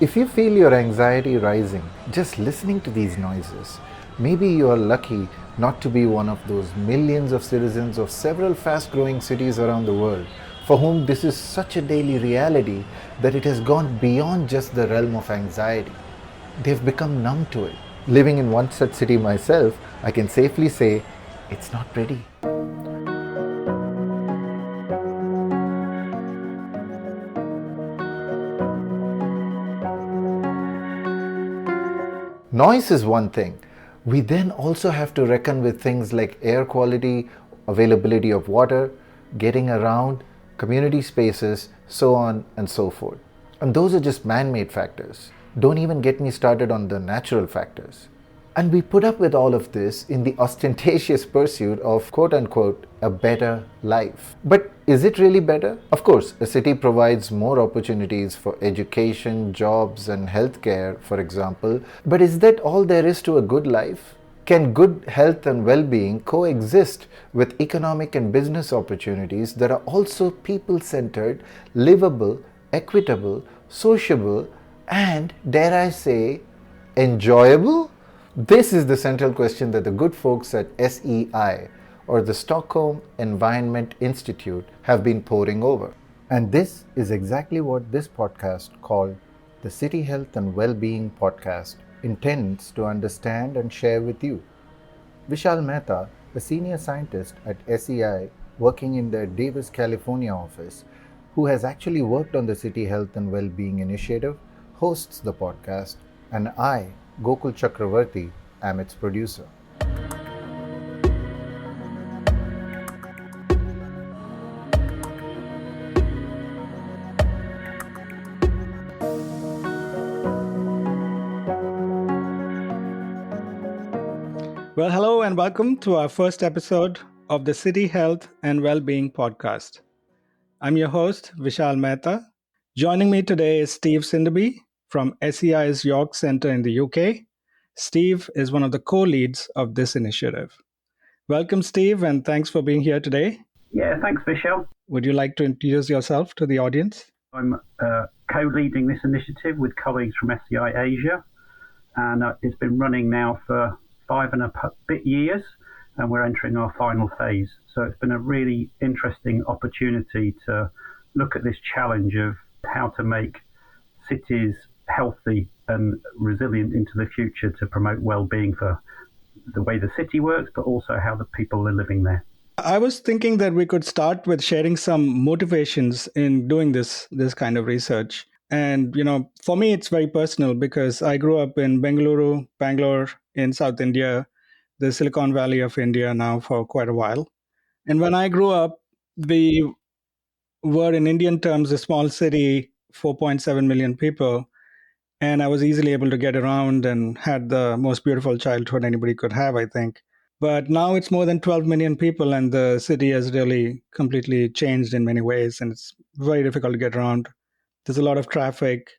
If you feel your anxiety rising just listening to these noises, maybe you are lucky not to be one of those millions of citizens of several fast growing cities around the world for whom this is such a daily reality that it has gone beyond just the realm of anxiety. They've become numb to it. Living in one such city myself, I can safely say it's not pretty. Noise is one thing. We then also have to reckon with things like air quality, availability of water, getting around, community spaces, so on and so forth. And those are just man made factors. Don't even get me started on the natural factors. And we put up with all of this in the ostentatious pursuit of quote unquote a better life. But is it really better? Of course, a city provides more opportunities for education, jobs, and healthcare, for example. But is that all there is to a good life? Can good health and well being coexist with economic and business opportunities that are also people centered, livable, equitable, sociable, and, dare I say, enjoyable? This is the central question that the good folks at SEI, or the Stockholm Environment Institute, have been poring over. And this is exactly what this podcast, called the City Health and Wellbeing Podcast, intends to understand and share with you. Vishal Mehta, a senior scientist at SEI working in their Davis, California office, who has actually worked on the City Health and Wellbeing Initiative, hosts the podcast, and I, Gokul Chakravarthy, am its producer. Well, hello and welcome to our first episode of the City Health and Wellbeing Podcast. I'm your host, Vishal Mehta. Joining me today is Steve Cinderby from SEI's York Centre in the UK. Steve is one of the co-leads of this initiative. Welcome, Steve, and thanks for being here today. Yeah, thanks, Vishal. Would you like to introduce yourself to the audience? I'm co-leading this initiative with colleagues from SEI Asia, and it's been running now for 5 and a bit years, and we're entering our final phase. So it's been a really interesting opportunity to look at this challenge of how to make cities healthy and resilient into the future to promote well-being for the way the city works, but also how the people are living there. I was thinking that we could start with sharing some motivations in doing this kind of research. And, for me, it's very personal because I grew up in Bangalore in South India, the Silicon Valley of India now for quite a while. And when I grew up, we were in Indian terms a small city, 4.7 million people. And I was easily able to get around and had the most beautiful childhood anybody could have, I think. But now it's more than 12 million people, and the city has really completely changed in many ways, and it's very difficult to get around. There's a lot of traffic.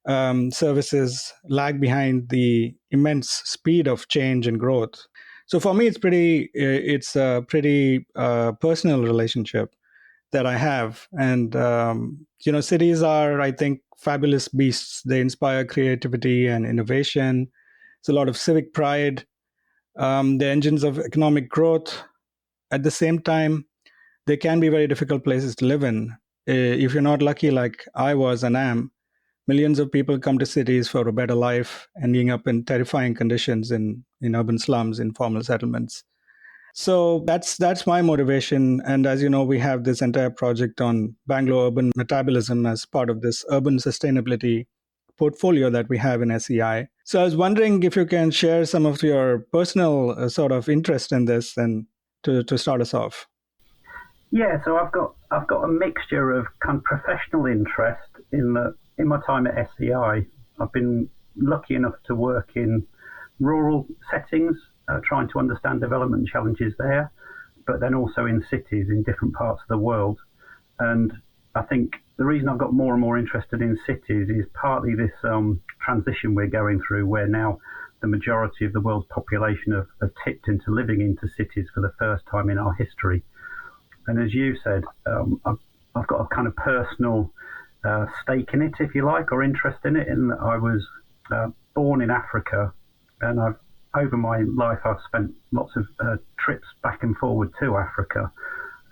Services lag behind the immense speed of change and growth. So for me, it's a pretty personal relationship that I have. And, cities are, I think, fabulous beasts. They inspire creativity and innovation. It's a lot of civic pride. The engines of economic growth. At the same time, they can be very difficult places to live in. If you're not lucky, like I was and am, millions of people come to cities for a better life, ending up in terrifying conditions in urban slums, informal settlements. So that's my motivation. And as you know, we have this entire project on Bangalore urban metabolism as part of this urban sustainability portfolio that we have in SEI. So I was wondering if you can share some of your personal sort of interest in this and to start us off. Yeah, so I've got a mixture of kind of professional interest in my time at SEI. I've been lucky enough to work in rural settings, trying to understand development challenges there, but then also in cities in different parts of the world. And I think the reason I've got more and more interested in cities is partly this transition we're going through, where now the majority of the world's population have tipped into living into cities for the first time in our history. And as you said, I've got a kind of personal stake in it, if you like, or interest in it. In that I was born in Africa, and over my life I've spent lots of trips back and forward to Africa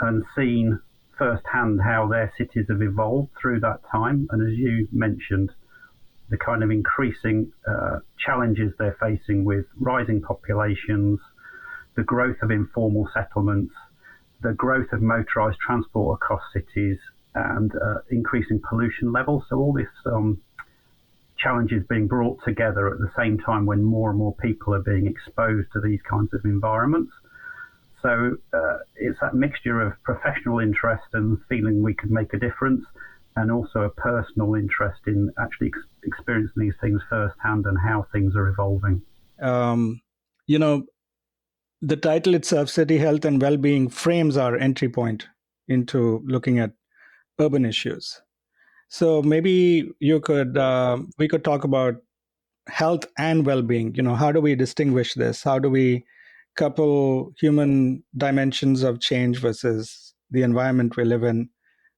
and seen firsthand how their cities have evolved through that time. And as you mentioned, the kind of increasing challenges they're facing with rising populations, the growth of informal settlements, the growth of motorised transport across cities, and increasing pollution levels. So all this challenges being brought together at the same time when more and more people are being exposed to these kinds of environments. So it's that mixture of professional interest and feeling we could make a difference, and also a personal interest in actually experiencing these things firsthand and how things are evolving. You know, the title itself, City Health and Wellbeing, frames our entry point into looking at urban issues. So maybe we could talk about health and well-being. How do we distinguish this? How do we couple human dimensions of change versus the environment we live in?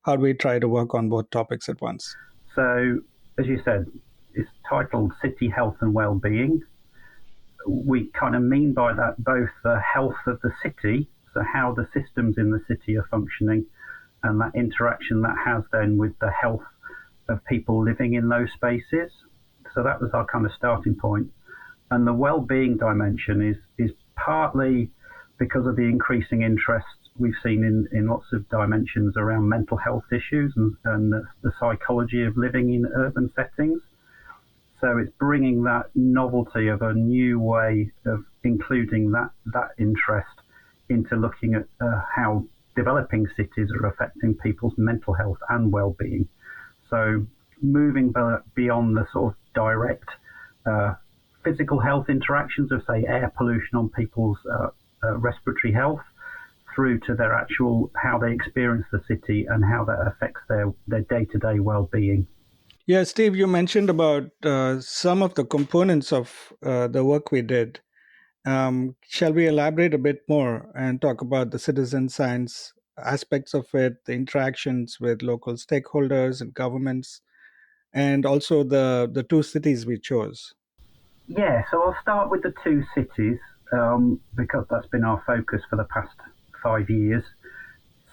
How do we try to work on both topics at once? So, as you said, it's titled City Health and Wellbeing. We kind of mean by that both the health of the city, so how the systems in the city are functioning, and that interaction that has then with the health of people living in those spaces. So that was our kind of starting point. And the well-being dimension is partly because of the increasing interest we've seen in lots of dimensions around mental health issues and the psychology of living in urban settings. So it's bringing that novelty of a new way of including that interest into looking at how developing cities are affecting people's mental health and well-being. So moving beyond the sort of direct physical health interactions of, say, air pollution on people's respiratory health, through to their actual, how they experience the city and how that affects their day-to-day well-being. Yeah, Steve, you mentioned about some of the components of the work we did. Shall we elaborate a bit more and talk about the citizen science aspects of it, the interactions with local stakeholders and governments, and also the two cities we chose? Yeah, so I'll start with the two cities because that's been our focus for the past 5 years.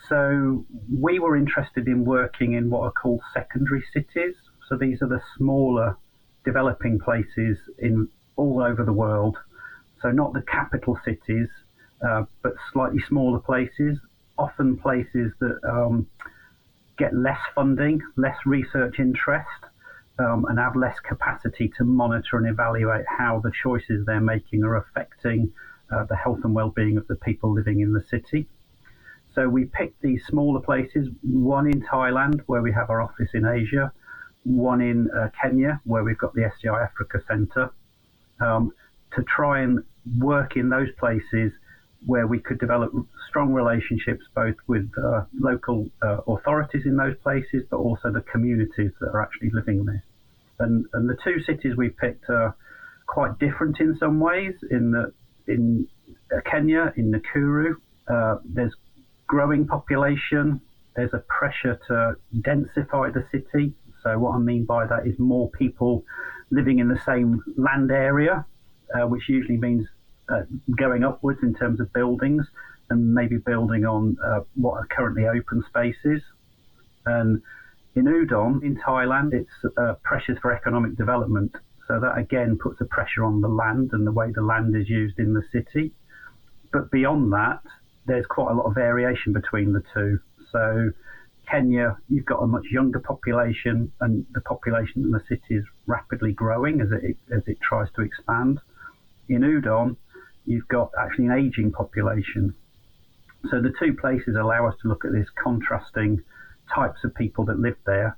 So we were interested in working in what are called secondary cities. So these are the smaller developing places in all over the world. So not the capital cities, but slightly smaller places, often places that get less funding, less research interest, and have less capacity to monitor and evaluate how the choices they're making are affecting the health and well-being of the people living in the city. So we picked these smaller places, one in Thailand, where we have our office in Asia, one in Kenya, where we've got the SDI Africa Centre, to try and work in those places where we could develop strong relationships both with local authorities in those places, but also the communities that are actually living there. And the two cities we picked are quite different in some ways. In Kenya, in Nakuru, there's growing population. There's a pressure to densify the city. So what I mean by that is more people living in the same land area, which usually means going upwards in terms of buildings and maybe building on what are currently open spaces. And in Udon, in Thailand, it's pressures for economic development. So that again puts a pressure on the land and the way the land is used in the city. But beyond that, there's quite a lot of variation between the two. So Kenya, you've got a much younger population, and the population in the city is rapidly growing as it tries to expand. In Udon, you've got actually an aging population. So the two places allow us to look at this contrasting types of people that live there.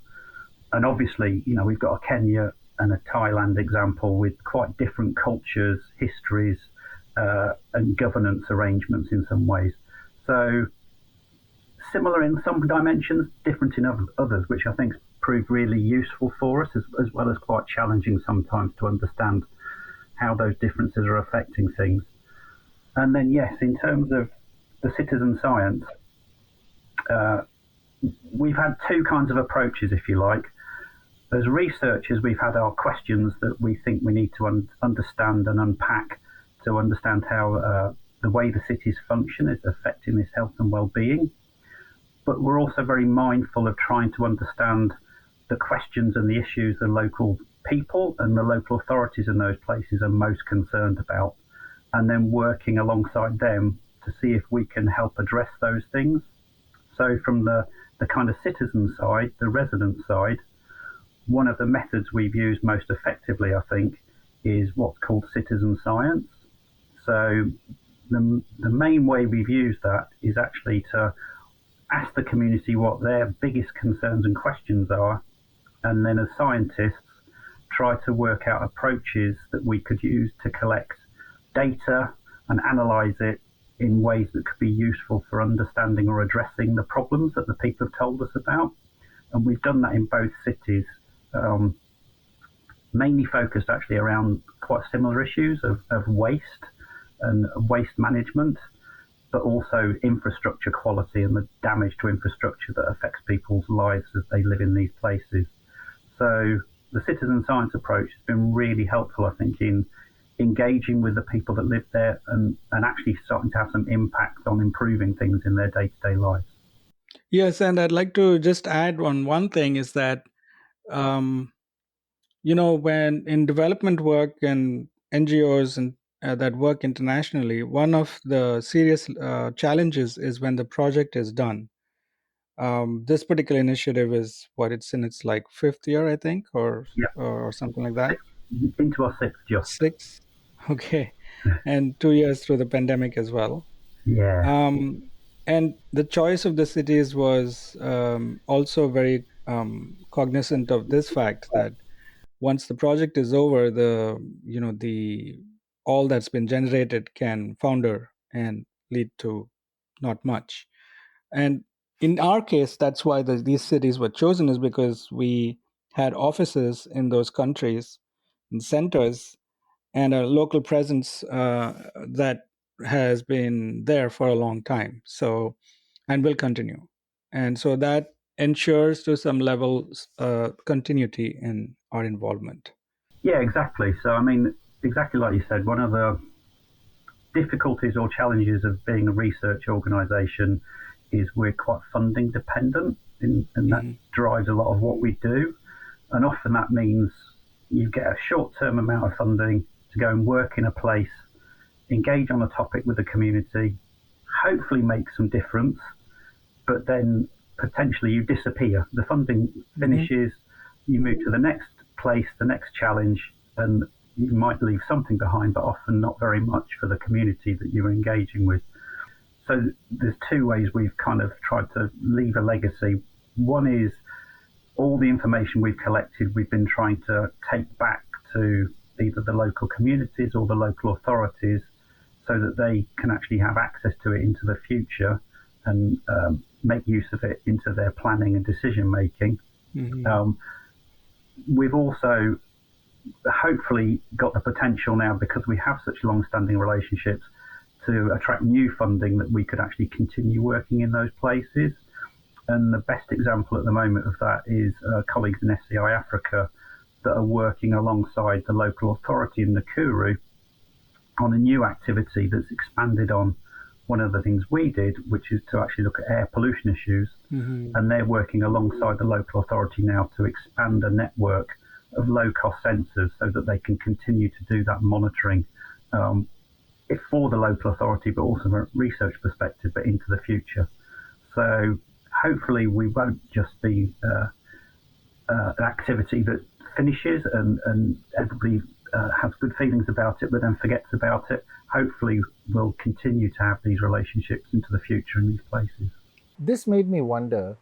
And obviously, we've got a Kenya and a Thailand example with quite different cultures, histories, and governance arrangements in some ways. So similar in some dimensions, different in others, which I think proved really useful for us, as well as quite challenging sometimes to understand how those differences are affecting things. And then, yes, in terms of the citizen science, we've had two kinds of approaches, if you like. as researchers, we've had our questions that we think we need to understand and unpack to understand how the way the cities function is affecting this health and well-being. But we're also very mindful of trying to understand the questions and the issues the local people and the local authorities in those places are most concerned about, and then working alongside them to see if we can help address those things. So from the kind of citizen side, the resident side, one of the methods we've used most effectively, I think, is what's called citizen science. So the main way we've used that is actually to ask the community what their biggest concerns and questions are, and then as scientists try to work out approaches that we could use to collect data and analyse it in ways that could be useful for understanding or addressing the problems that the people have told us about. And we've done that in both cities, mainly focused actually around quite similar issues of waste and waste management, but also infrastructure quality and the damage to infrastructure that affects people's lives as they live in these places. So the citizen science approach has been really helpful, I think, in engaging with the people that live there and actually starting to have some impact on improving things in their day-to-day lives. Yes, and I'd like to just add on one thing is that, when in development work and NGOs and that work internationally, one of the serious challenges is when the project is done. This particular initiative is it's in its like fifth year, I think, or something like that. Into our sixth, just. Six, okay, and 2 years through the pandemic as well. Yeah. And the choice of the cities was also very cognizant of this fact that once the project is over, the all that's been generated can founder and lead to not much. And in our case, that's why these cities were chosen, is because we had offices in those countries and centers and a local presence that has been there for a long time, so, and will continue. And so that ensures to some level continuity in our involvement. Yeah, exactly. So, I mean, exactly like you said, one of the difficulties or challenges of being a research organisation is we're quite funding dependent, and that drives a lot of what we do. And often that means you get a short-term amount of funding to go and work in a place, engage on a topic with the community, hopefully make some difference, but then potentially you disappear. The funding finishes, you move to the next place, the next challenge, and you might leave something behind, but often not very much for the community that you're engaging with. So there's two ways we've kind of tried to leave a legacy. One is all the information we've collected, we've been trying to take back to either the local communities or the local authorities so that they can actually have access to it into the future and make use of it into their planning and decision making. We've also hopefully got the potential now, because we have such long-standing relationships, to attract new funding that we could actually continue working in those places. And the best example at the moment of that is colleagues in SCI Africa that are working alongside the local authority in Nakuru on a new activity that's expanded on one of the things we did, which is to actually look at air pollution issues. And they're working alongside the local authority now to expand a network of low-cost sensors so that they can continue to do that monitoring for the local authority, but also from a research perspective, but into the future. So hopefully we won't just be an activity that finishes and everybody has good feelings about it, but then forgets about it. Hopefully we'll continue to have these relationships into the future in these places. This made me wonder,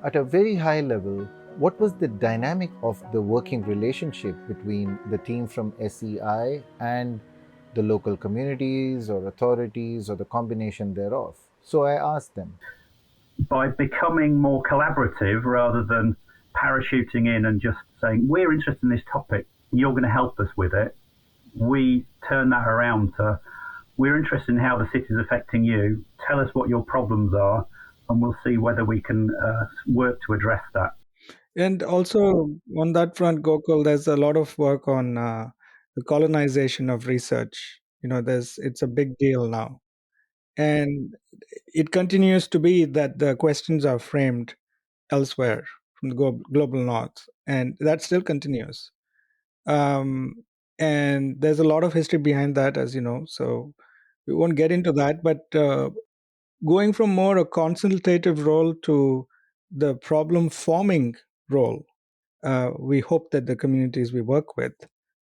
at a very high level, what was the dynamic of the working relationship between the team from SEI and the local communities or authorities or the combination thereof? So I asked them. By becoming more collaborative rather than parachuting in and just saying, we're interested in this topic, you're going to help us with it, we turn that around to, we're interested in how the city is affecting you, tell us what your problems are, and we'll see whether we can work to address that. And also on that front, Gokul, there's a lot of work on the colonization of research. It's a big deal now, and it continues to be that the questions are framed elsewhere from the global north, and that still continues. Um, and there's a lot of history behind that, as you know, so we won't get into that. But going from more a consultative role to the problem forming role, we hope that the communities we work with,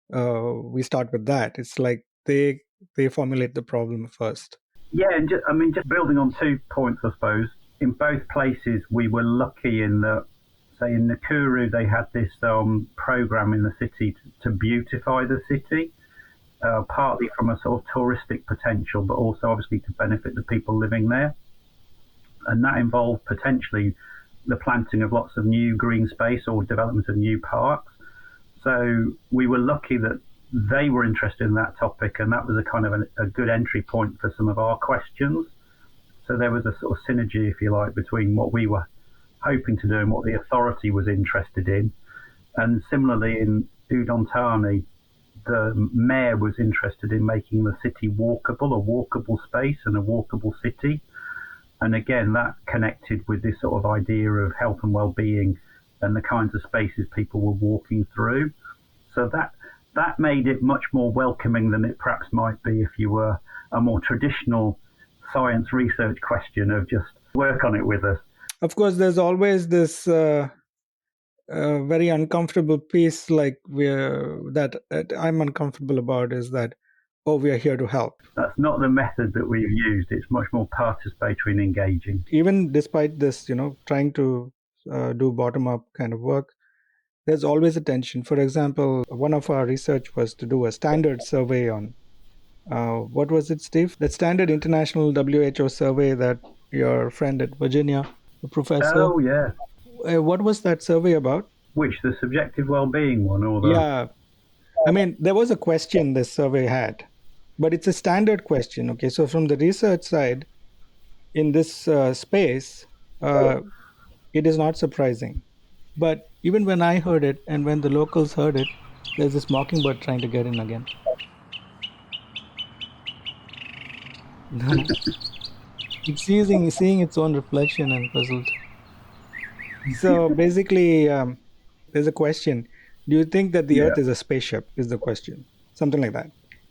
we start with that. It's like they formulate the problem first. Yeah, and just building on 2 points, I suppose. In both places, we were lucky in that, say, in Nakuru, they had this program in the city to beautify the city, partly from a sort of touristic potential, but also obviously to benefit the people living there. And that involved potentially the planting of lots of new green space or development of new parks. So we were lucky that they were interested in that topic, and that was a kind of a good entry point for some of our questions. So there was a sort of synergy, if you like, between what we were hoping to do and what the authority was interested in. And similarly in Udon Thani, the mayor was interested in making the city walkable, a walkable space and a walkable city. And again, that connected with this sort of idea of health and well-being and the kinds of spaces people were walking through. So that made it much more welcoming than it perhaps might be if you were a more traditional science research question of just work on it with us. Of course, there's always this very uncomfortable piece, like that I'm uncomfortable about, is that, oh, we are here to help. That's not the method that we've used. It's much more participatory and engaging. Even despite this, trying to do bottom-up kind of work, there's always a tension. For example, one of our research was to do a standard survey on, what was it, Steve? That standard international WHO survey that your friend at Virginia, the professor. Oh, yeah. What was that survey about? Which, the subjective well-being one or the... Yeah. I mean, there was a question this survey had, but it's a standard question. Okay, so from the research side, in this space, it is not surprising. But even when I heard it and when the locals heard it, there's this mockingbird trying to get in again. It's seeing its own reflection and puzzled. So basically, there's a question. Do you think that the Earth is a spaceship, is the question. Something like that.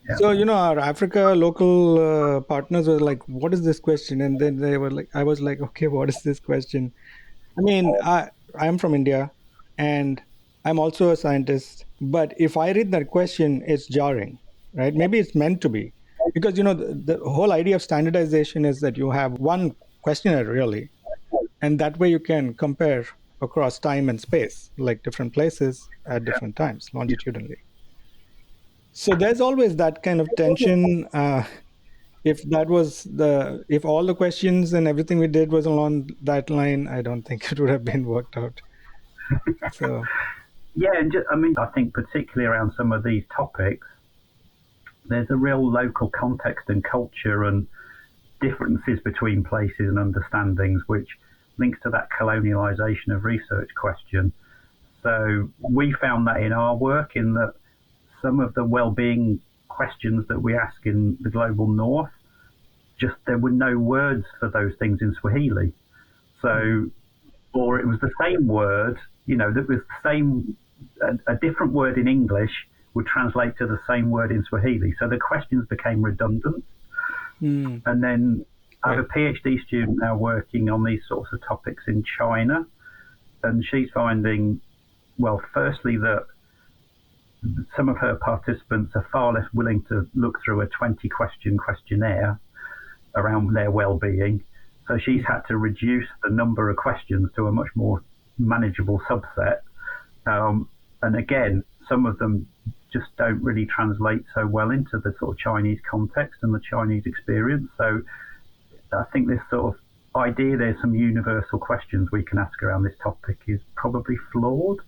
Yeah. So, our Africa local partners were like, what is this question? And then they were like, I was like, okay, what is this question? I mean, I'm from India and I'm also a scientist. But if I read that question, it's jarring, right? Maybe it's meant to be. Because, the whole idea of standardization is that you have one questionnaire, really. And that way you can compare across time and space, like different places at different times, longitudinally. So there's always that kind of tension. If all the questions and everything we did was along that line, I don't think it would have been worked out. So, yeah, and I think particularly around some of these topics, there's a real local context and culture and differences between places and understandings, which links to that colonialization of research question. So we found that in our work, in that some of the well-being questions that we ask in the global north, just there were no words for those things in Swahili. So, or it was the same word, that was the same, a different word in English would translate to the same word in Swahili. So the questions became redundant. And then I have a PhD student now working on these sorts of topics in China, and she's finding, well, firstly, that some of her participants are far less willing to look through a 20-question questionnaire around their well-being. So she's had to reduce the number of questions to a much more manageable subset. And again, some of them just don't really translate so well into the sort of Chinese context and the Chinese experience. So I think this sort of idea there's some universal questions we can ask around this topic is probably flawed.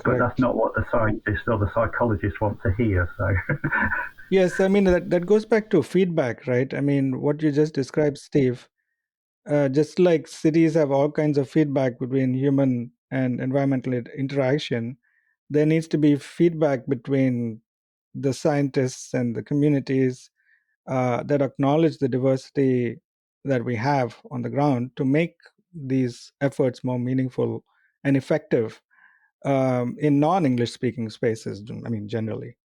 But that's not what the scientists or the psychologists want to hear. So, yes, I mean, that goes back to feedback, right? I mean, what you just described, Steve, just like cities have all kinds of feedback between human and environmental interaction, there needs to be feedback between the scientists and the communities that acknowledge the diversity that we have on the ground to make these efforts more meaningful and effective in non-English speaking spaces. I mean, generally.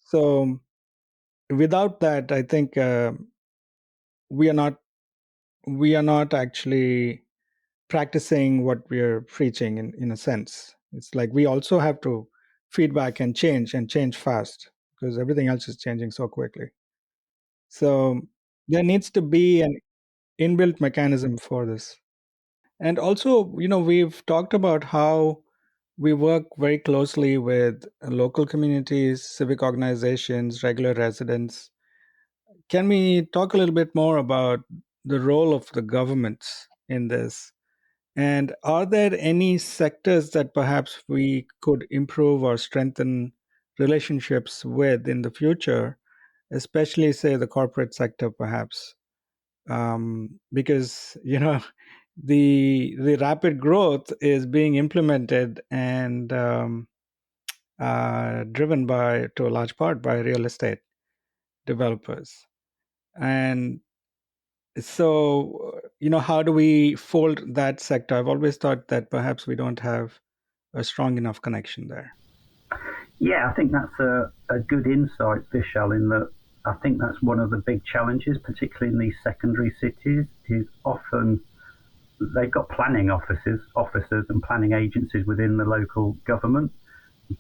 So without that, I think we are not actually practicing what we're preaching in a sense. It's like we also have to feedback and change fast because everything else is changing so quickly. So there needs to be an inbuilt mechanism for this. And also, we've talked about how we work very closely with local communities, civic organizations, regular residents. Can we talk a little bit more about the role of the governments in this? And are there any sectors that perhaps we could improve or strengthen relationships with in the future, especially, say, the corporate sector, perhaps? Because the rapid growth is being implemented and driven by, to a large part, by real estate developers. And so, how do we fold that sector? I've always thought that perhaps we don't have a strong enough connection there. Yeah, I think that's a good insight, Vishal, in that I think that's one of the big challenges, particularly in these secondary cities, is often they've got planning officers and planning agencies within the local government,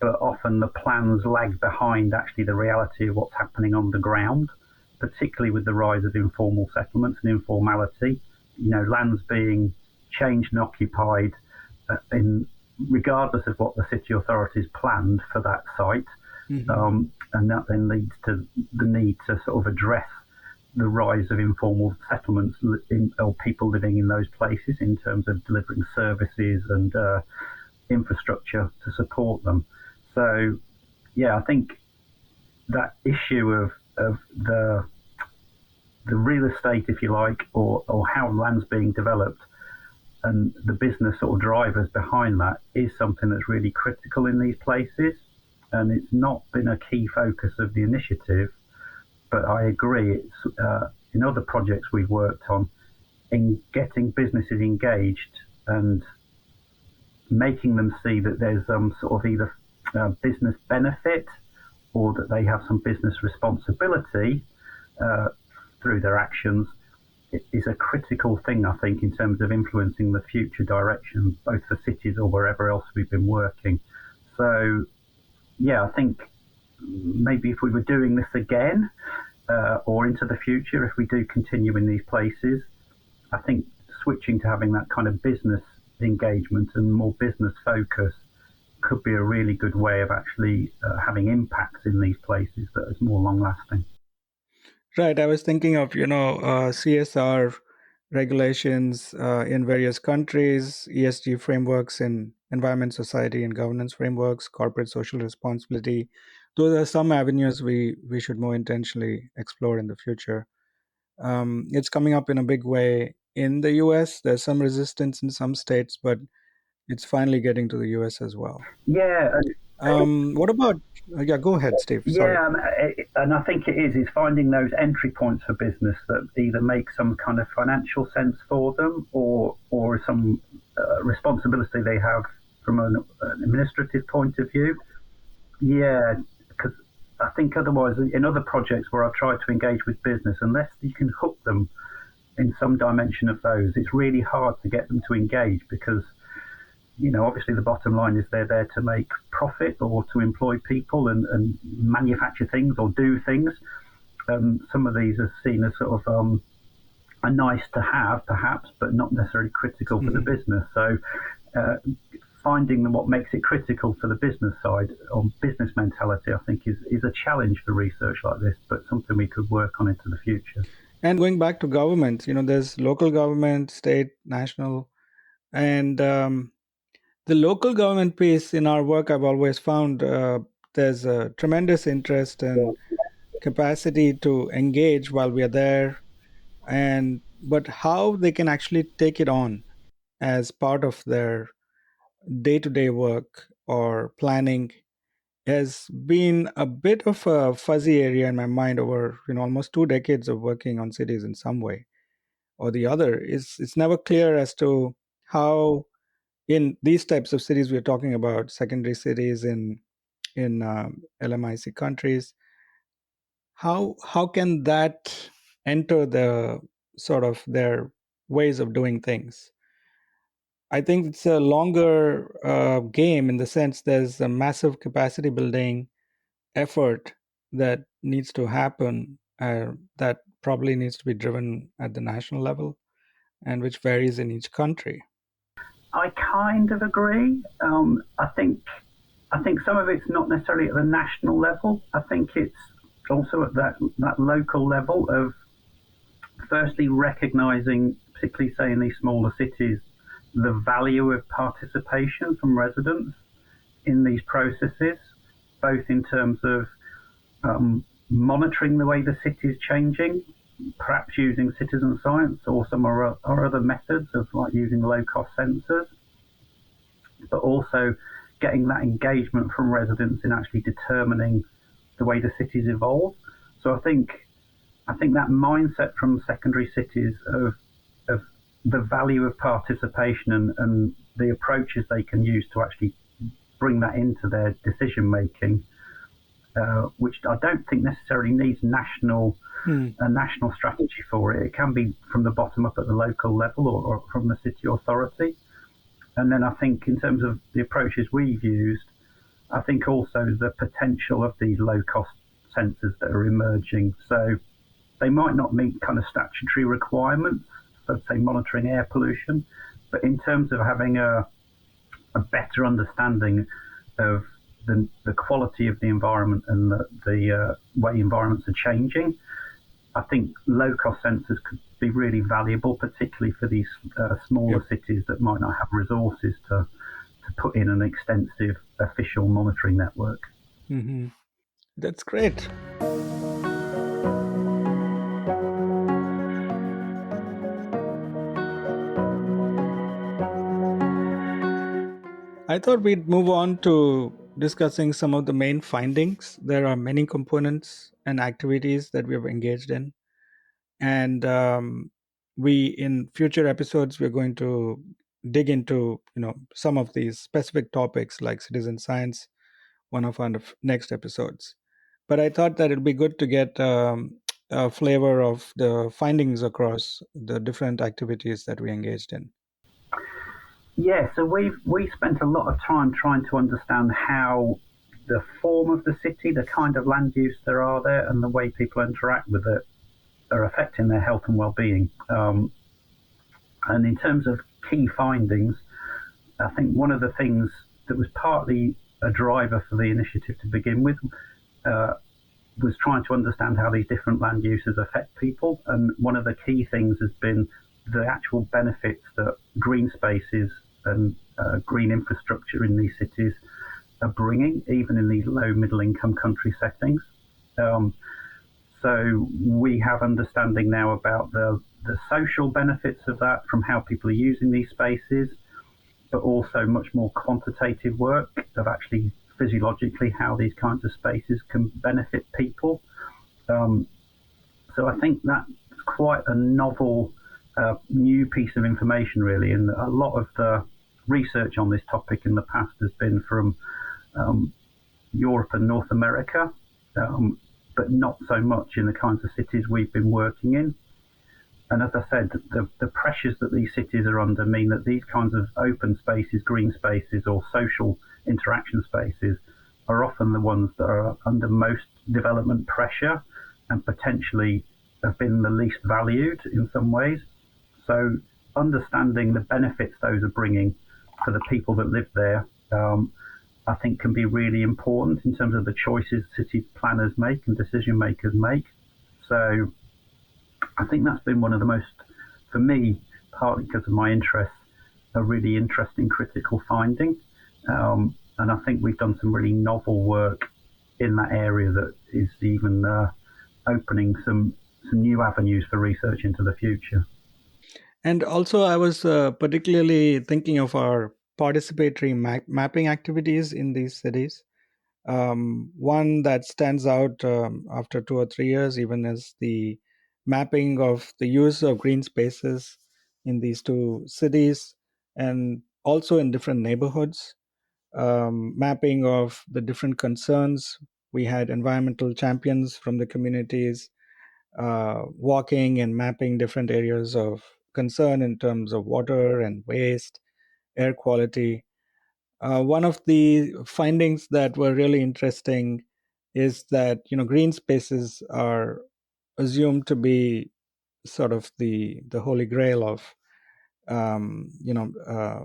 but often the plans lag behind actually the reality of what's happening on the ground, particularly with the rise of informal settlements and informality. Lands being changed and occupied in regardless of what the city authorities planned for that site, and that then leads to the need to sort of address the rise of informal settlements or people living in those places in terms of delivering services and infrastructure to support them. So, yeah, I think that issue of the real estate, if you like, or how land's being developed and the business sort of drivers behind that is something that's really critical in these places. And it's not been a key focus of the initiative, but I agree. It's in other projects we've worked on, in getting businesses engaged and making them see that there's sort of either business benefit or that they have some business responsibility through their actions is a critical thing, I think, in terms of influencing the future direction, both for cities or wherever else we've been working. So, yeah, I think maybe if we were doing this again or into the future, if we do continue in these places, I think switching to having that kind of business engagement and more business focus could be a really good way of actually having impacts in these places that is more long lasting. Right. I was thinking of, CSR regulations in various countries, ESG frameworks in environment, society, and governance frameworks, corporate social responsibility. Those are some avenues we should more intentionally explore in the future. It's coming up in a big way in the US. There's some resistance in some states, but it's finally getting to the US as well. Yeah. What about, yeah, go ahead, Steve. Sorry. Yeah, and I think it is finding those entry points for business that either make some kind of financial sense for them or some responsibility they have from an administrative point of view. Yeah, because I think otherwise, in other projects where I've tried to engage with business, unless you can hook them in some dimension of those, it's really hard to get them to engage because obviously the bottom line is they're there to make profit or to employ people and manufacture things or do things. Some of these are seen as sort of a nice to have, perhaps, but not necessarily critical for the business. So finding what makes it critical for the business side or business mentality, I think, is a challenge for research like this, but something we could work on into the future. And going back to governments, there's local government, state, national, and the local government piece in our work, I've always found there's a tremendous interest and capacity to engage while we are there. And but how they can actually take it on as part of their day-to-day work or planning has been a bit of a fuzzy area in my mind over almost 2 decades of working on cities in some way or the other. It's never clear as to how in these types of cities we're talking about, secondary cities in LMIC countries, how can that enter the sort of their ways of doing things? I think it's a longer game in the sense there's a massive capacity building effort that needs to happen, that probably needs to be driven at the national level and which varies in each country. I kind of agree. I think some of it's not necessarily at the national level. I think it's also at that local level of firstly recognizing, particularly say in these smaller cities, the value of participation from residents in these processes, both in terms of monitoring the way the city is changing, perhaps using citizen science or some or other methods of like using low-cost sensors, but also getting that engagement from residents in actually determining the way the cities evolve. So I think that mindset from secondary cities of the value of participation and the approaches they can use to actually bring that into their decision making, which I don't think necessarily needs a national strategy for it. It can be from the bottom up at the local level or from the city authority. And then I think in terms of the approaches we've used, I think also the potential of these low-cost sensors that are emerging. So they might not meet kind of statutory requirements for, say, monitoring air pollution, but in terms of having a better understanding of the quality of the environment and the way environments are changing, I think low-cost sensors could be really valuable, particularly for these smaller cities that might not have resources to put in an extensive official monitoring network. Mm-hmm. That's great. I thought we'd move on to discussing some of the main findings. There are many components and activities that we have engaged in. And we, in future episodes, we're going to dig into, some of these specific topics like citizen science, one of our next episodes. But I thought that it'd be good to get a flavor of the findings across the different activities that we engaged in. Yeah, so we spent a lot of time trying to understand how the form of the city, the kind of land use there are there, and the way people interact with it are affecting their health and well-being. And in terms of key findings, I think one of the things that was partly a driver for the initiative to begin with was trying to understand how these different land uses affect people. And one of the key things has been the actual benefits that green spaces and green infrastructure in these cities are bringing, even in these low middle income country settings. So we have understanding now about the social benefits of that from how people are using these spaces, but also much more quantitative work of actually physiologically how these kinds of spaces can benefit people. So I think that's quite a novel, new piece of information, really. And a lot of the research on this topic in the past has been from Europe and North America, but not so much in the kinds of cities we've been working in. And as I said, the pressures that these cities are under mean that these kinds of open spaces, green spaces, or social interaction spaces are often the ones that are under most development pressure and potentially have been the least valued in some ways. So understanding the benefits those are bringing for the people that live there, I think can be really important in terms of the choices city planners make and decision makers make. So I think that's been one of the most, for me, partly because of my interest, a really interesting critical finding. And I think we've done some really novel work in that area that is even opening some new avenues for research into the future. And also, I was particularly thinking of our participatory mapping activities in these cities. One that stands out after 2 or 3 years, even, is the mapping of the use of green spaces in these two cities and also in different neighborhoods. Mapping of the different concerns. We had environmental champions from the communities walking and mapping different areas of concern in terms of water and waste, air quality. One of the findings that were really interesting is that green spaces are assumed to be sort of the holy grail of um, you know uh,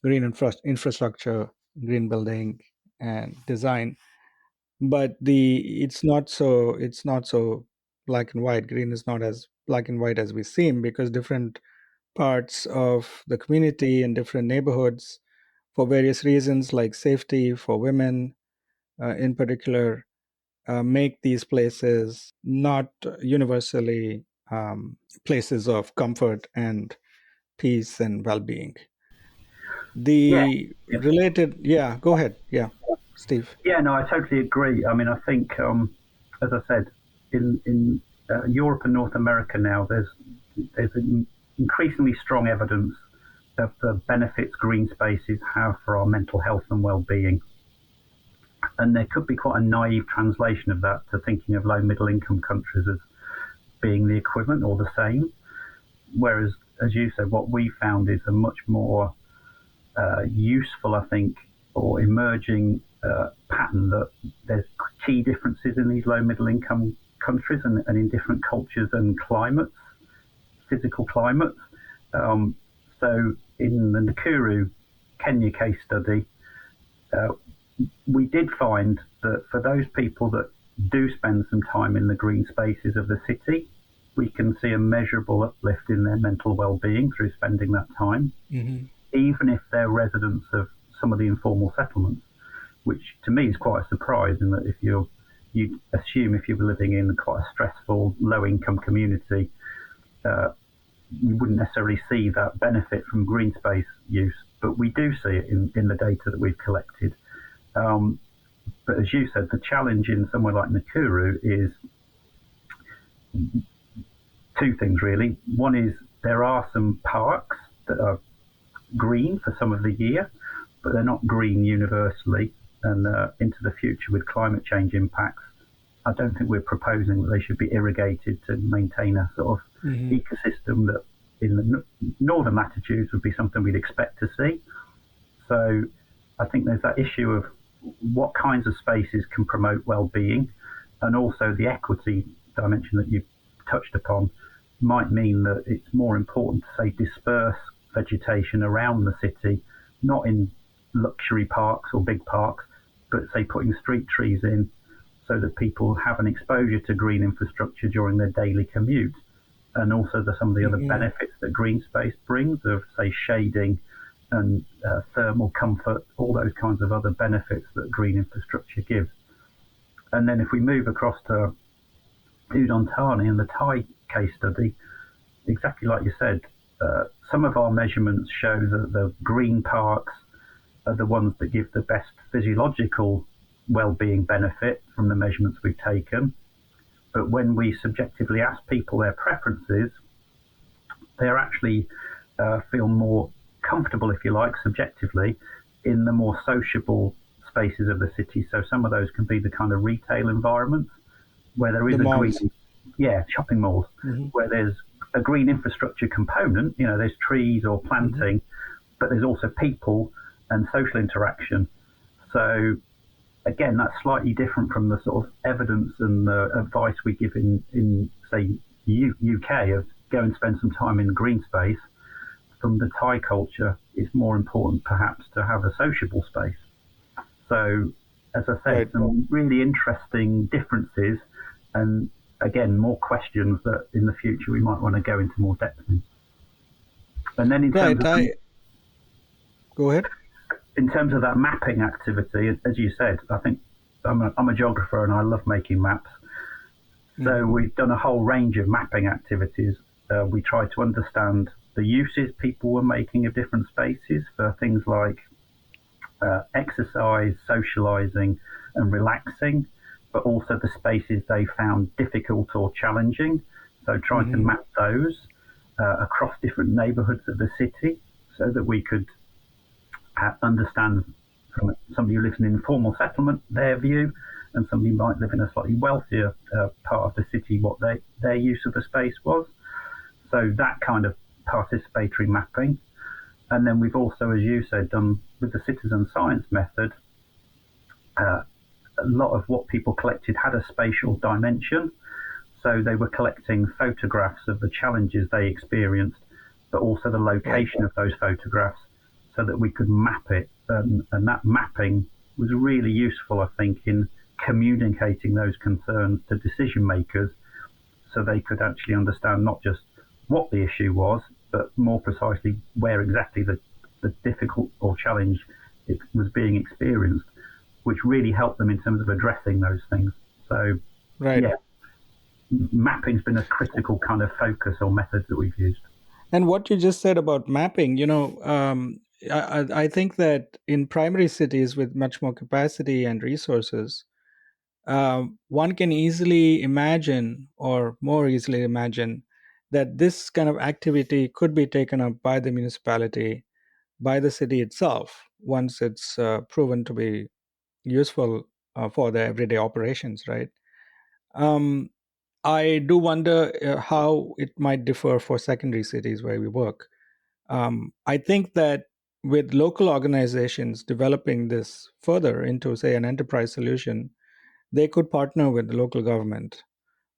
green infrastructure, green building, and design. But it's not so black and white. Green is not as black and white as we seem, because different parts of the community and different neighborhoods, for various reasons like safety for women in particular, make these places not universally places of comfort and peace and well-being. Yeah, The yeah, related, yeah, go ahead. Yeah, Steve. yeah. No, I totally agree. I mean, I think, as I said, in Europe and North America now, there's increasingly strong evidence of the benefits green spaces have for our mental health and well-being. And there could be quite a naive translation of that to thinking of low middle income countries as being the equivalent or the same. Whereas, as you said, what we found is a much more useful, I think, or emerging pattern that there's key differences in these low middle income countries and in different cultures and climates, physical climates. Um, so in the Nakuru, Kenya case study, uh, we did find that for those people that do spend some time in the green spaces of the city, we can see a measurable uplift in their mental well-being through spending that time, even if they're residents of some of the informal settlements, which to me is quite a surprise. In that, if you assume if you're living in quite a stressful, low-income community, uh, you wouldn't necessarily see that benefit from green space use, but we do see it in the data that we've collected. Um, but as you said, the challenge in somewhere like Nakuru is two things really. One is there are some parks that are green for some of the year, but they're not green universally. And into the future with climate change impacts, I don't think we're proposing that they should be irrigated to maintain a sort of ecosystem that in the northern latitudes would be something we'd expect to see. So I think there's that issue of what kinds of spaces can promote well-being, and also the equity dimension that you touched upon might mean that it's more important to, say, disperse vegetation around the city, not in luxury parks or big parks, but say putting street trees in so that people have an exposure to green infrastructure during their daily commute. And also some of the other benefits that green space brings of, say, shading and thermal comfort, all those kinds of other benefits that green infrastructure gives. And then if we move across to Udon Thani and the Thai case study, exactly like you said, some of our measurements show that the green parks are the ones that give the best physiological well-being benefit from the measurements we've taken. But when we subjectively ask people their preferences, they're actually feel more comfortable, if you like, subjectively, in the more sociable spaces of the city. So some of those can be the kind of retail environments where there is The a malls. green, shopping malls, where there's a green infrastructure component. There's trees or planting, but there's also people and social interaction. So again, that's slightly different from the sort of evidence and the advice we give in say, UK of go and spend some time in green space. From the Thai culture, it's more important perhaps to have a sociable space. So, as I said, Right. some really interesting differences, and again, more questions that in the future we might want to go into more depth in. And then Go ahead. in terms of that mapping activity, as you said, I think I'm a geographer and I love making maps. So we've done a whole range of mapping activities. We try to understand the uses people were making of different spaces for things like exercise, socialising, and relaxing, but also the spaces they found difficult or challenging. So trying to map those across different neighbourhoods of the city so that we could understand from somebody who lives in an informal settlement their view, and somebody might live in a slightly wealthier part of the city what their use of the space was. So that kind of participatory mapping. And then we've also, as you said, done with the citizen science method, a lot of what people collected had a spatial dimension. So they were collecting photographs of the challenges they experienced, but also the location of those photographs so that we could map it. And that mapping was really useful, I think, in communicating those concerns to decision makers so they could actually understand not just what the issue was, but more precisely where exactly the difficult or challenge it was being experienced, which really helped them in terms of addressing those things. So, yeah, mapping's been a critical kind of focus or method that we've used. And what you just said about mapping, I think that in primary cities with much more capacity and resources, one can easily imagine, or more easily imagine, that this kind of activity could be taken up by the municipality, by the city itself, once it's proven to be useful for their everyday operations, right? Um, I do wonder how it might differ for secondary cities where we work. I think that with local organizations developing this further into, say, an enterprise solution, they could partner with the local government,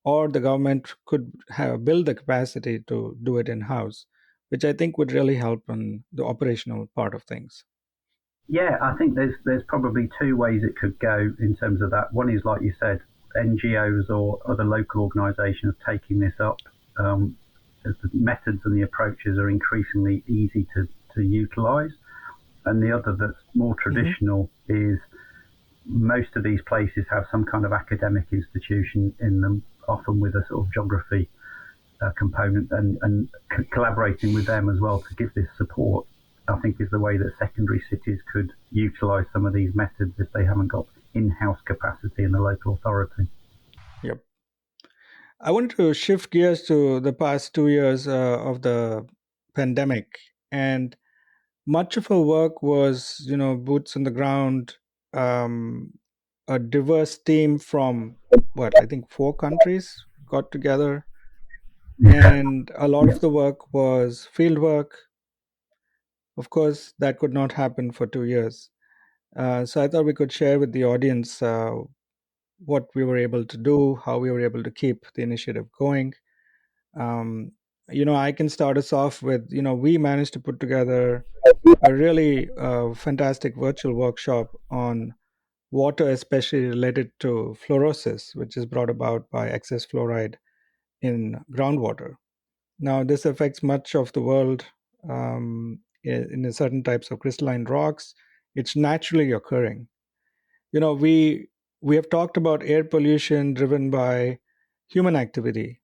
or the government could build the capacity to do it in house, which I think would really help on the operational part of things. Yeah, I think there's probably two ways it could go in terms of that. One is, like you said, NGOs or other local organisations taking this up. As the methods and the approaches are increasingly easy to utilise. And the other that's more traditional is most of these places have some kind of academic institution in them, often with a sort of geography component, and collaborating with them as well to give this support, I think, is the way that secondary cities could utilise some of these methods if they haven't got in-house capacity in the local authority. Yep. I want to shift gears to the past 2 years of the pandemic, and much of our work was, boots on the ground, um, a diverse team from I think 4 countries got together, and a lot of the work was field work. Of course, that could not happen for 2 years. So I thought we could share with the audience what we were able to do, how we were able to keep the initiative going. Um, I can start us off with, we managed to put together a really fantastic virtual workshop on water, especially related to fluorosis, which is brought about by excess fluoride in groundwater. Now, this affects much of the world in certain types of crystalline rocks. It's naturally occurring. We have talked about air pollution driven by human activity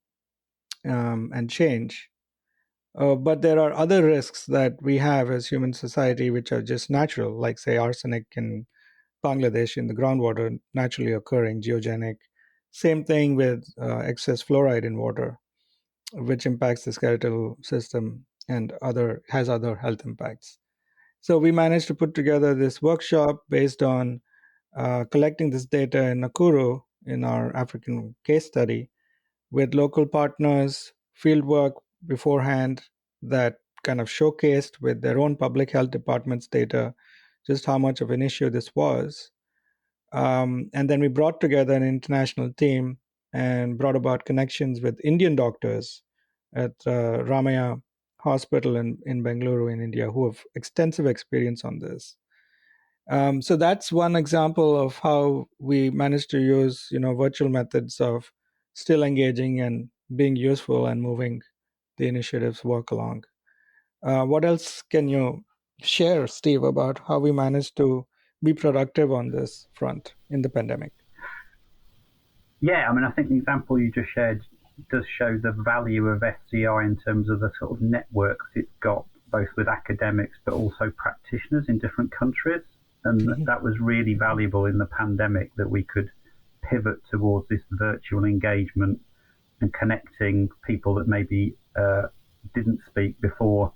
and change. But there are other risks that we have as human society, which are just natural, like, say, arsenic in Bangladesh in the groundwater, naturally occurring, geogenic. Same thing with excess fluoride in water, which impacts the skeletal system and has other health impacts. So we managed to put together this workshop based on collecting this data in Nakuru in our African case study with local partners, fieldwork beforehand that kind of showcased with their own public health department's data just how much of an issue this was. And then we brought together an international team and brought about connections with Indian doctors at Ramaya Hospital in Bengaluru in India who have extensive experience on this. So that's one example of how we managed to use, virtual methods of still engaging and being useful and moving the initiatives work along. What else can you share, Steve, about how we managed to be productive on this front in the pandemic? Yeah, I mean, I think the example you just shared does show the value of SCI in terms of the sort of networks it's got, both with academics but also practitioners in different countries. And that was really valuable in the pandemic, that we could pivot towards this virtual engagement and connecting people that maybe didn't speak before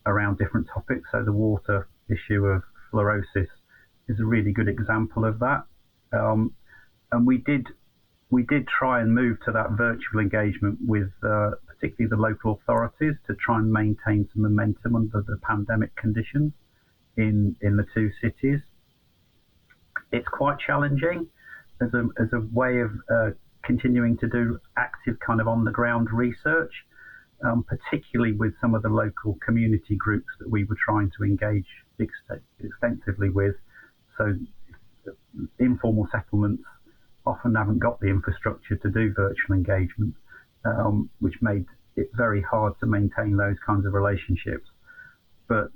around different topics. So the water issue of fluorosis is a really good example of that. And we did try and move to that virtual engagement with particularly the local authorities to try and maintain some momentum under the pandemic conditions in the two cities. It's quite challenging as a way of continuing to do active kind of on the ground research, particularly with some of the local community groups that we were trying to engage extensively with. So informal settlements often haven't got the infrastructure to do virtual engagement, which made it very hard to maintain those kinds of relationships. But,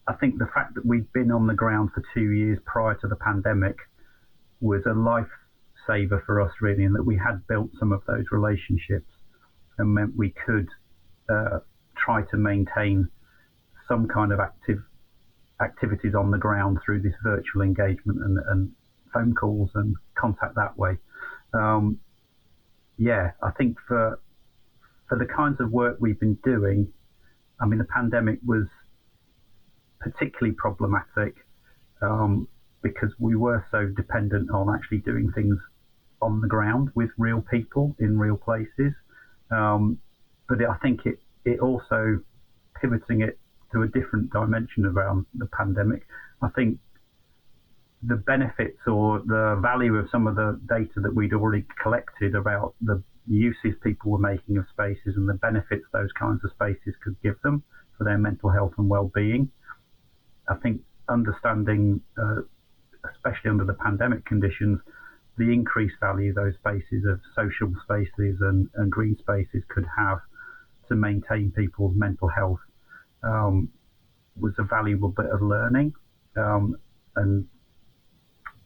I think the fact that we'd been on the ground for 2 years prior to the pandemic was a lifesaver for us, really, in that we had built some of those relationships and meant we could try to maintain some kind of activities on the ground through this virtual engagement and phone calls and contact that way. I think for the kinds of work we've been doing, I mean, the pandemic was particularly problematic because we were so dependent on actually doing things on the ground with real people in real places. But I think it also, pivoting it to a different dimension around the pandemic, I think the benefits or the value of some of the data that we'd already collected about the uses people were making of spaces and the benefits those kinds of spaces could give them for their mental health and well-being. I think understanding, especially under the pandemic conditions, the increased value those spaces of social spaces and green spaces could have to maintain people's mental health was a valuable bit of learning. And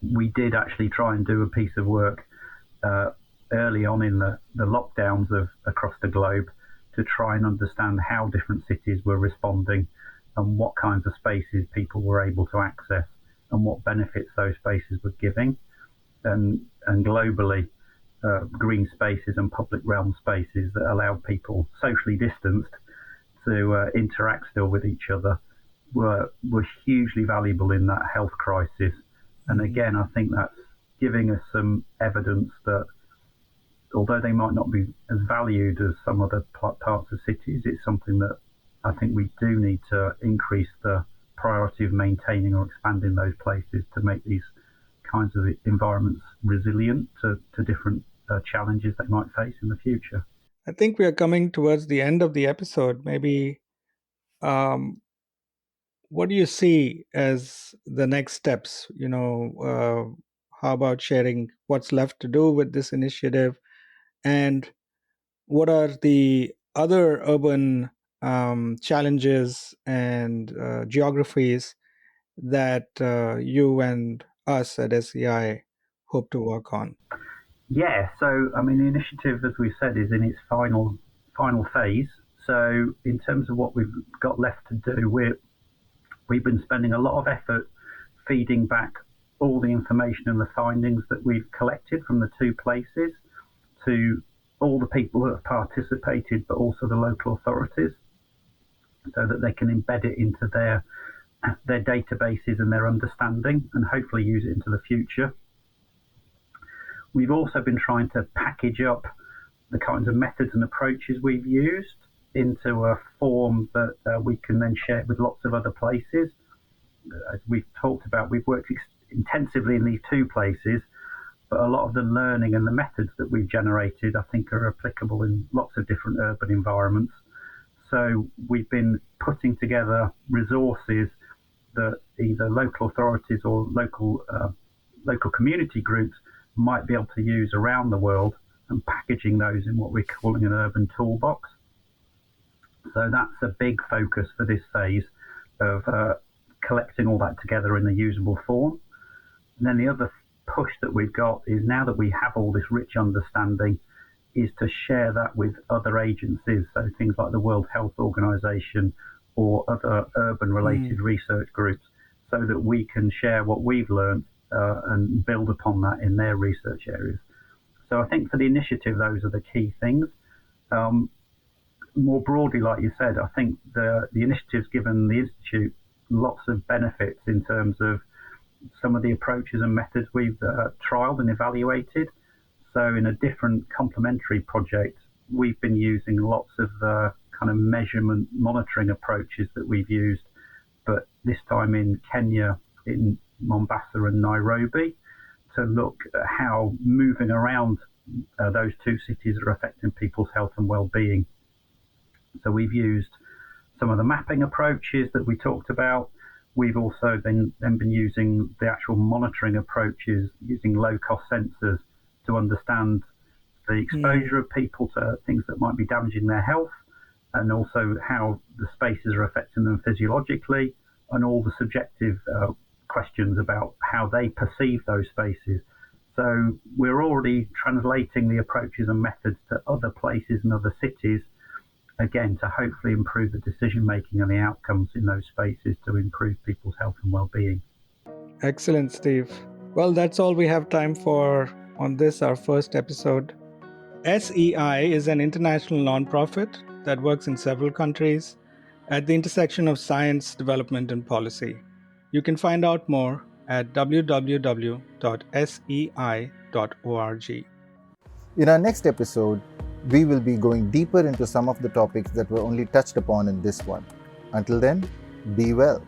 we did actually try and do a piece of work early on in the lockdowns across the globe to try and understand how different cities were responding and what kinds of spaces people were able to access and what benefits those spaces were giving. And globally, green spaces and public realm spaces that allowed people socially distanced to interact still with each other were hugely valuable in that health crisis. And again, I think that's giving us some evidence that although they might not be as valued as some other parts of cities, it's something that I think we do need to increase the priority of maintaining or expanding those places to make these kinds of environments resilient to different challenges they might face in the future. I think we are coming towards the end of the episode. Maybe what do you see as the next steps? How about sharing what's left to do with this initiative, and what are the other urban challenges and geographies that you and us at SEI hope to work on? Yeah, so I mean, the initiative, as we said, is in its final phase. So in terms of what we've got left to do, we've been spending a lot of effort feeding back all the information and the findings that we've collected from the two places to all the people that have participated, but also the local authorities, so that they can embed it into their databases and their understanding and hopefully use it into the future. We've also been trying to package up the kinds of methods and approaches we've used into a form that we can then share with lots of other places. As we've talked about, we've worked intensively in these two places, but a lot of the learning and the methods that we've generated, I think, are applicable in lots of different urban environments. So we've been putting together resources that either local authorities or local community groups might be able to use around the world and packaging those in what we're calling an urban toolbox. So that's a big focus for this phase of collecting all that together in a usable form. And then the other push that we've got is, now that we have all this rich understanding, is to share that with other agencies, so things like the World Health Organization or other urban-related research groups, so that we can share what we've learned and build upon that in their research areas. So I think for the initiative, those are the key things. More broadly, like you said, I think the initiative's given the Institute lots of benefits in terms of some of the approaches and methods we've trialed and evaluated. So in a different complementary project, we've been using lots of the kind of measurement monitoring approaches that we've used, but this time in Kenya, in Mombasa and Nairobi, to look at how moving around those two cities are affecting people's health and well-being. So we've used some of the mapping approaches that we talked about. We've also been using the actual monitoring approaches, using low-cost sensors to understand the exposure of people to things that might be damaging their health, and also how the spaces are affecting them physiologically, and all the subjective questions about how they perceive those spaces. So we're already translating the approaches and methods to other places and other cities, again, to hopefully improve the decision making and the outcomes in those spaces to improve people's health and well-being. Excellent, Steve. Well, that's all we have time for on this, our first episode. SEI is an international nonprofit that works in several countries at the intersection of science, development, and policy. You can find out more at www.sei.org. In our next episode, we will be going deeper into some of the topics that were only touched upon in this one. Until then, be well.